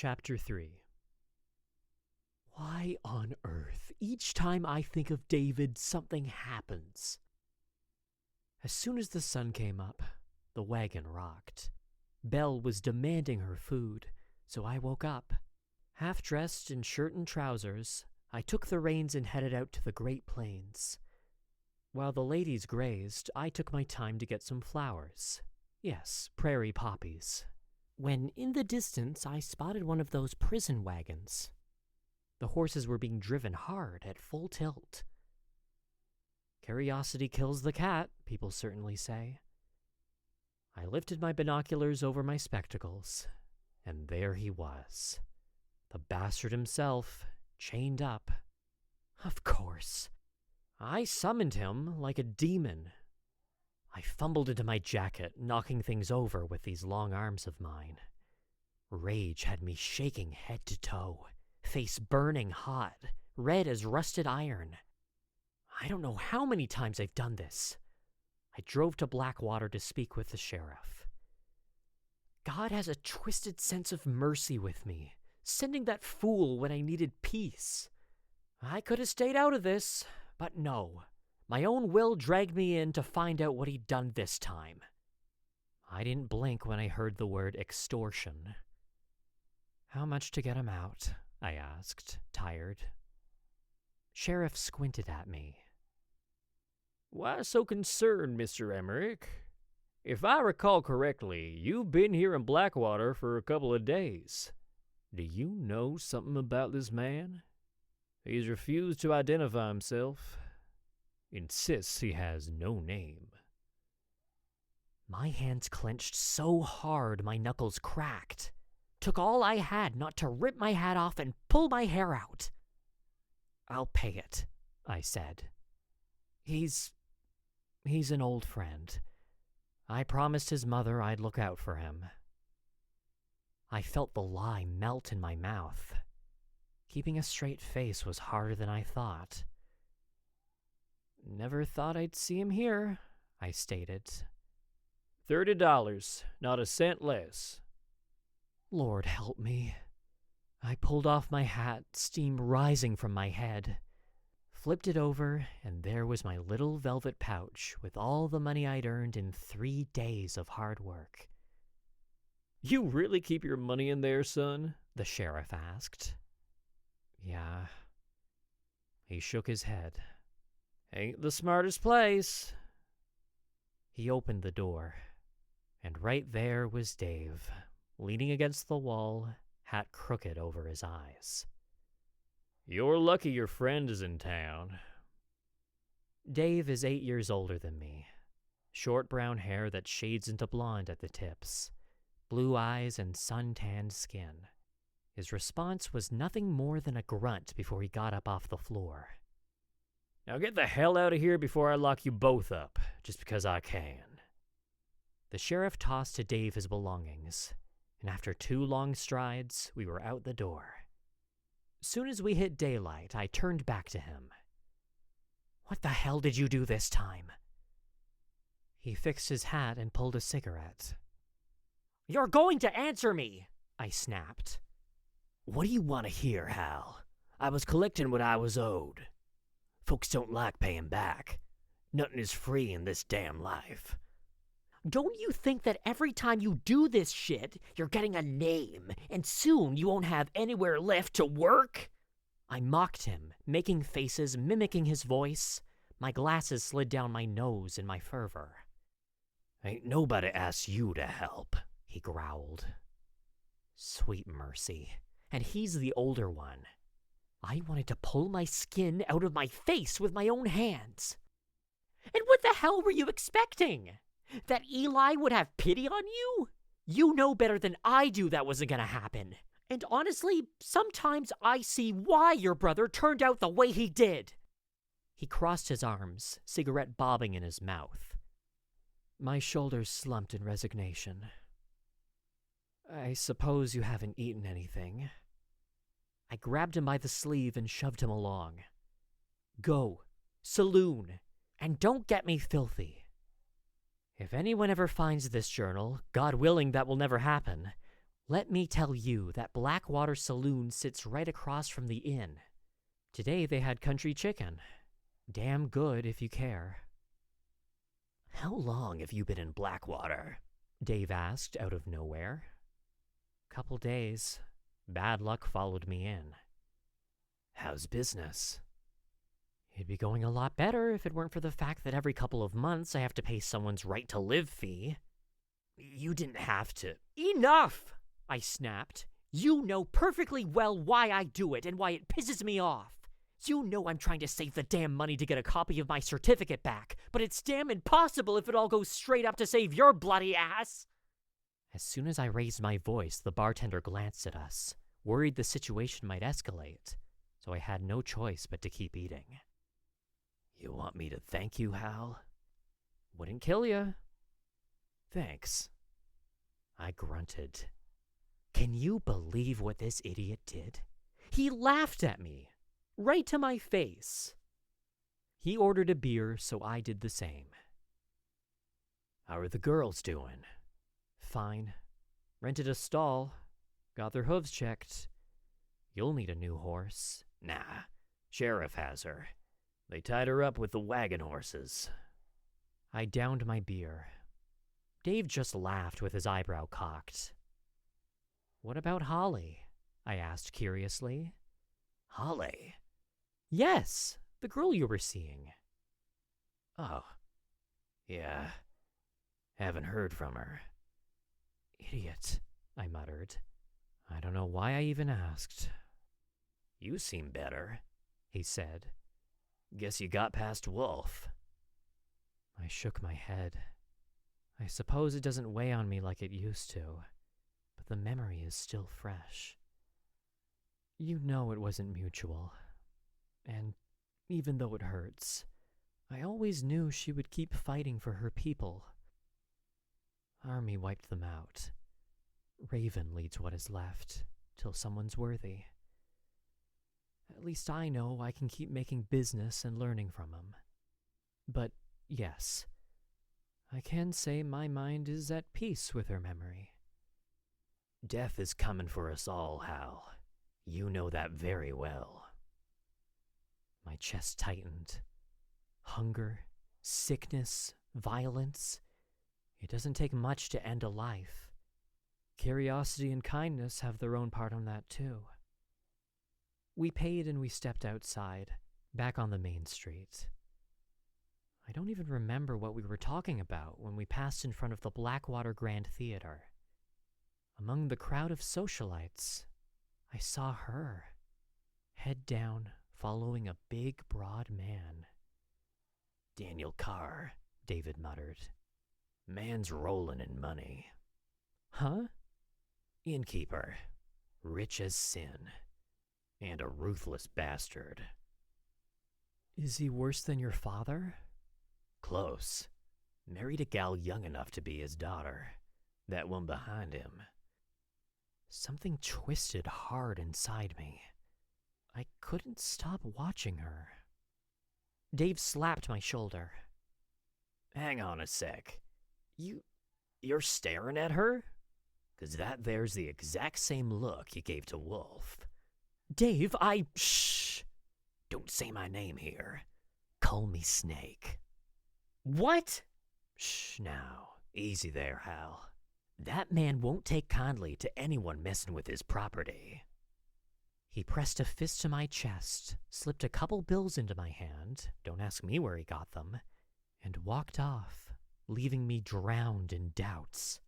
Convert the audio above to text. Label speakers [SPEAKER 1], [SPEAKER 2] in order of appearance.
[SPEAKER 1] Chapter 3. Why on earth, each time I think of David, something happens? As soon as the sun came up, the wagon rocked. Belle was demanding her food, so I woke up. Half-dressed in shirt and trousers, I took the reins and headed out to the Great Plains. While the ladies grazed, I took my time to get some flowers. Yes, prairie poppies. When in the distance I spotted one of those prison wagons. The horses were being driven hard at full tilt. Curiosity kills the cat, people certainly say. I lifted my binoculars over my spectacles, and there he was. The bastard himself, chained up. Of course. I summoned him like a demon. I fumbled into my jacket, knocking things over with these long arms of mine. Rage had me shaking head to toe, face burning hot, red as rusted iron. I don't know how many times I've done this. I drove to Blackwater to speak with the sheriff. God has a twisted sense of mercy with me, sending that fool when I needed peace. I could have stayed out of this, but no. My own will dragged me in to find out what he'd done this time. I didn't blink when I heard the word extortion. How much to get him out? I asked, tired. Sheriff squinted at me.
[SPEAKER 2] Why so concerned, Mr. Emmerich? If I recall correctly, you've been here in Blackwater for a couple of days. Do you know something about this man? He's refused to identify himself. Insists he has no name.
[SPEAKER 1] My hands clenched so hard my knuckles cracked. Took all I had not to rip my hat off and pull my hair out. I'll pay it, I said. He's an old friend. I promised his mother I'd look out for him. I felt the lie melt in my mouth. Keeping a straight face was harder than I thought. Never thought I'd see him here, I stated.
[SPEAKER 2] $30, not a cent less.
[SPEAKER 1] Lord help me. I pulled off my hat, steam rising from my head. Flipped it over, and there was my little velvet pouch with all the money I'd earned in 3 days of hard work.
[SPEAKER 2] You really keep your money in there, son?
[SPEAKER 1] The sheriff asked. Yeah. He shook his head.
[SPEAKER 2] Ain't the smartest place.
[SPEAKER 1] He opened the door, and right there was Dave, leaning against the wall, hat crooked over his eyes.
[SPEAKER 2] You're lucky your friend is in town.
[SPEAKER 1] Dave is 8 years older than me. Short brown hair that shades into blonde at the tips, blue eyes and sun-tanned skin. His response was nothing more than a grunt before he got up off the floor.
[SPEAKER 2] Now get the hell out of here before I lock you both up, just because I can.
[SPEAKER 1] The sheriff tossed to Dave his belongings, and after 2 long strides, we were out the door. Soon as we hit daylight, I turned back to him. What the hell did you do this time? He fixed his hat and pulled a cigarette. You're going to answer me, I snapped.
[SPEAKER 3] What do you want to hear, Hal? I was collecting what I was owed. Folks don't like paying back. Nothing is free in this damn life.
[SPEAKER 1] Don't you think that every time you do this shit, you're getting a name, and soon you won't have anywhere left to work? I mocked him, making faces, mimicking his voice. My glasses slid down my nose in my fervor.
[SPEAKER 3] Ain't nobody asked you to help, he growled.
[SPEAKER 1] Sweet mercy. And he's the older one. I wanted to pull my skin out of my face with my own hands. And what the hell were you expecting? That Eli would have pity on you? You know better than I do that wasn't gonna happen. And honestly, sometimes I see why your brother turned out the way he did. He crossed his arms, cigarette bobbing in his mouth. My shoulders slumped in resignation. I suppose you haven't eaten anything. I grabbed him by the sleeve and shoved him along. Go, saloon, and don't get me filthy. If anyone ever finds this journal, God willing that will never happen, Let me tell you that Blackwater Saloon sits right across from the inn. Today they had country chicken. Damn good if you care.
[SPEAKER 3] How long have you been in Blackwater?
[SPEAKER 1] Dave asked out of nowhere. Couple days. Bad luck followed me in.
[SPEAKER 3] How's business?
[SPEAKER 1] It'd be going a lot better if it weren't for the fact that every couple of months I have to pay someone's right-to-live fee.
[SPEAKER 3] You didn't have to.
[SPEAKER 1] Enough! I snapped. You know perfectly well why I do it and why it pisses me off. You know I'm trying to save the damn money to get a copy of my certificate back, but it's damn impossible if it all goes straight up to save your bloody ass. As soon as I raised my voice, the bartender glanced at us, worried the situation might escalate, so I had no choice but to keep eating.
[SPEAKER 3] You want me to thank you, Hal?
[SPEAKER 1] Wouldn't kill you.
[SPEAKER 3] Thanks.
[SPEAKER 1] I grunted. Can you believe what this idiot did? He laughed at me, right to my face. He ordered a beer, so I did the same.
[SPEAKER 3] How are the girls doing?
[SPEAKER 1] Fine. Rented a stall. Got their hooves checked. You'll need a new horse.
[SPEAKER 3] Nah, Sheriff has her. They tied her up with the wagon horses.
[SPEAKER 1] I downed my beer. Dave just laughed with his eyebrow cocked. What about Holly? I asked curiously.
[SPEAKER 3] Holly?
[SPEAKER 1] Yes, the girl you were seeing.
[SPEAKER 3] Oh, yeah. Haven't heard from her.
[SPEAKER 1] Idiot, I muttered. I don't know why I even asked.
[SPEAKER 3] You seem better,
[SPEAKER 1] he said.
[SPEAKER 3] Guess you got past Wolf.
[SPEAKER 1] I shook my head. I suppose it doesn't weigh on me like it used to, but the memory is still fresh. You know it wasn't mutual, and even though it hurts, I always knew she would keep fighting for her people. Army wiped them out. Raven leads what is left, till someone's worthy. At least I know I can keep making business and learning from him. But yes, I can say my mind is at peace with her memory.
[SPEAKER 3] Death is coming for us all, Hal. You know that very well.
[SPEAKER 1] My chest tightened. Hunger, sickness, violence. It doesn't take much to end a life. Curiosity and kindness have their own part on that too. We paid and we stepped outside, back on the main street. I don't even remember what we were talking about when we passed in front of the Blackwater Grand Theater. Among the crowd of socialites, I saw her, head down, following a big, broad man.
[SPEAKER 3] Daniel Carr,
[SPEAKER 1] David muttered.
[SPEAKER 3] Man's rolling in money.
[SPEAKER 1] Huh?
[SPEAKER 3] Innkeeper, rich as sin, and a ruthless bastard.
[SPEAKER 1] Is he worse than your father?
[SPEAKER 3] Close. Married a gal young enough to be his daughter. That one behind him.
[SPEAKER 1] Something twisted hard inside me. I couldn't stop watching her. Dave slapped my shoulder.
[SPEAKER 3] Hang on a sec. You're staring at her? 'Cause that there's the exact same look you gave to Wolf.
[SPEAKER 1] Dave, Shh!
[SPEAKER 3] Don't say my name here. Call me Snake.
[SPEAKER 1] What?
[SPEAKER 3] Shh now. Easy there, Hal.
[SPEAKER 1] That man won't take kindly to anyone messing with his property. He pressed a fist to my chest, slipped a couple bills into my hand, don't ask me where he got them, and walked off, leaving me drowned in doubts.